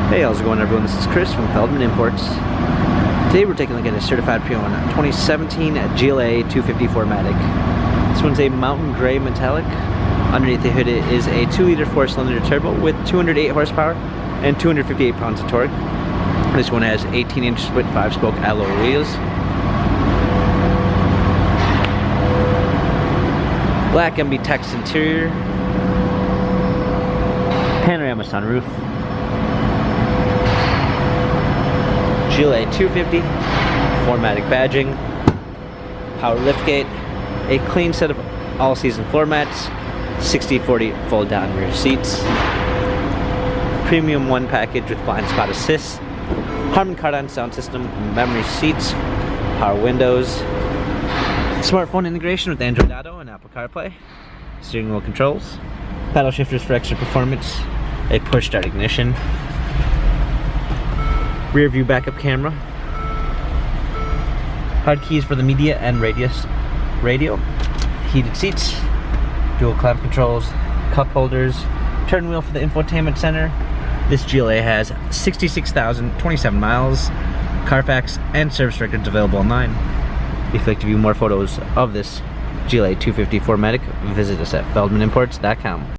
Hey, how's it going everyone? This is Chris from Feldmann Imports. Today we're taking a look at a certified pre-owned 2017 GLA 250 4MATIC. This one's a mountain gray metallic. Underneath the hood is a 2-liter 4-cylinder turbo with 208 horsepower and 258 pounds of torque. This one has 18-inch split 5-spoke alloy wheels. Black MB text interior. Panorama sunroof. GLA 250, 4MATIC badging, power liftgate, a clean set of all-season floor mats, 60/40 fold-down rear seats, premium 1 package with blind spot assist, Harman Kardon sound system, memory seats, power windows, smartphone integration with Android Auto and Apple CarPlay, steering wheel controls, paddle shifters for extra performance, a push-start ignition, rear view backup camera, hard keys for the media and radio, heated seats, dual clamp controls, cup holders, turn wheel for the infotainment center. This GLA has 66,027 miles, Carfax and service records available online. If you'd like to view more photos of this GLA 250 4MATIC, visit us at feldmanimports.com.